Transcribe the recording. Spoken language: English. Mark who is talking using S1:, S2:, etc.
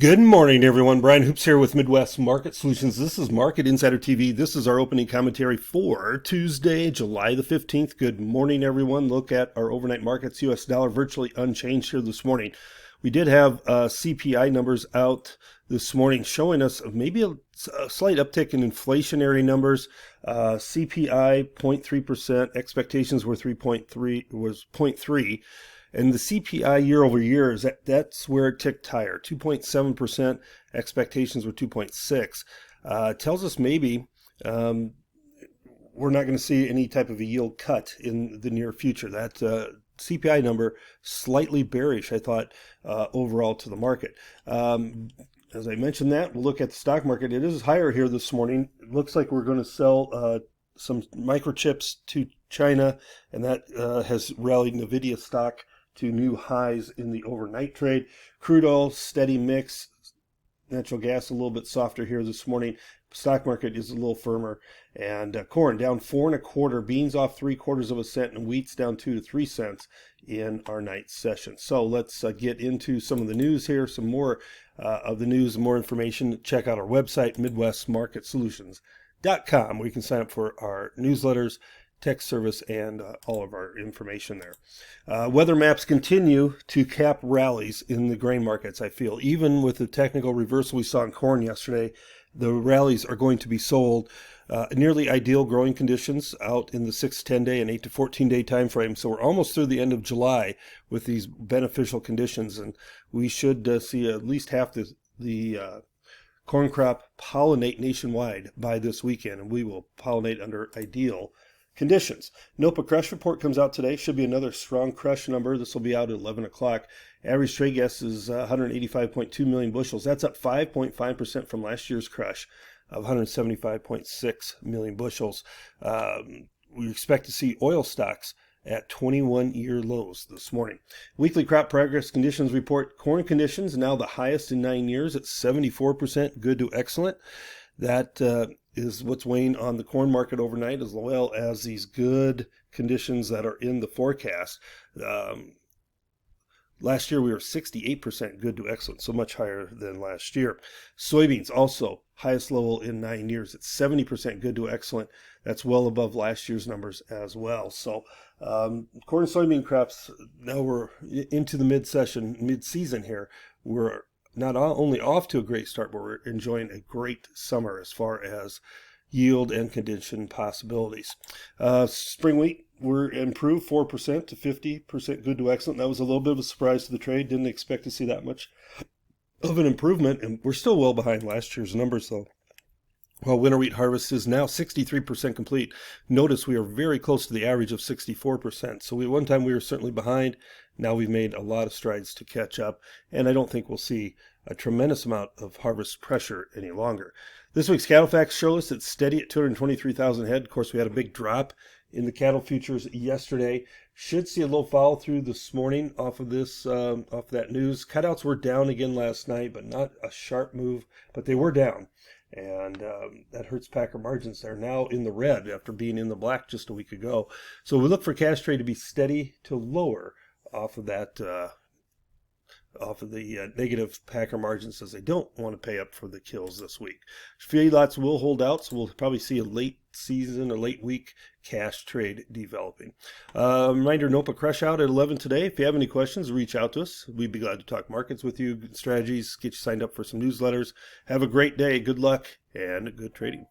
S1: Good morning, everyone. Brian Hoops here with Midwest Market Solutions. This is Market Insider TV. This is our opening commentary for Tuesday, July the 15th. Good morning, everyone. Look at our overnight markets. U.S. dollar virtually unchanged here this morning. We did have CPI numbers out this morning showing us maybe a slight uptick in inflationary numbers. CPI 0.3%. Expectations were 0.3. And the CPI year over year, that's where it ticked higher, 2.7%. Expectations were 2.6. Tells us maybe we're not going to see any type of a yield cut in the near future. That CPI number slightly bearish, I thought, overall to the market. As I mentioned that, we'll look at the stock market. It is higher here this morning. It looks like we're going to sell some microchips to China, and that has rallied NVIDIA stock to new highs in the overnight trade. Crude oil, steady mix. Natural gas a little bit softer here this morning. Stock market is a little firmer. And corn down 4 1/4, beans off 3/4 of a cent, and wheat's down 2 to 3 cents in our night session. So let's get into some of the news here. Some more of the news, more information. Check out our website, MidwestMarketSolutions.com, where you can sign up for our newsletters, text service, and all of our information there. Weather maps continue to cap rallies in the grain markets, I feel. Even with the technical reversal we saw in corn yesterday, the rallies are going to be sold. Nearly ideal growing conditions out in the 6 to 10 day and 8 to 14 day time frame. So we're almost through the end of July with these beneficial conditions, and we should see at least half the corn crop pollinate nationwide by this weekend, and we will pollinate under ideal conditions. NOPA crush report comes out today. Should be another strong crush number. This will be out at 11 o'clock. Average trade guess is 185.2 million bushels. That's up 5.5% from last year's crush of 175.6 million bushels. We expect to see oil stocks at 21-year lows this morning. Weekly crop progress conditions report. Corn conditions now the highest in 9 years at 74% good to excellent. That is what's weighing on the corn market overnight, as well as these good conditions that are in the forecast. Last year we were 68% good to excellent, so much higher than last year. Soybeans also highest level in 9 years. It's 70% good to excellent. That's well above last year's numbers as well. So corn and soybean crops, now we're into the mid-season here. We're not only off to a great start, but we're enjoying a great summer as far as yield and condition possibilities. Spring wheat, we're improved 4% to 50% good to excellent. That was a little bit of a surprise to the trade. Didn't expect to see that much of an improvement, and we're still well behind last year's numbers, though. Well, winter wheat harvest is now 63% complete. Notice we are very close to the average of 64%. So one time we were certainly behind. Now we've made a lot of strides to catch up, and I don't think we'll see a tremendous amount of harvest pressure any longer. This week's cattle facts show us it's steady at 223,000 head. Of course, we had a big drop in the cattle futures yesterday. Should see a little follow through this morning off of this, off that news. Cutouts were down again last night, but not a sharp move, but they were down. And that hurts packer margins. They're now in the red after being in the black just a week ago. So we look for cash trade to be steady to lower off of that, off of the negative packer margins, as they don't want to pay up for the kills this week. Feedlots will hold out, so we'll probably see a late season or late week cash trade developing. Reminder, NOPA crush out at 11 today. If you have any questions, reach out to us. We'd be glad to talk markets with you, strategies, get you signed up for some newsletters. Have a great day. Good luck and good trading.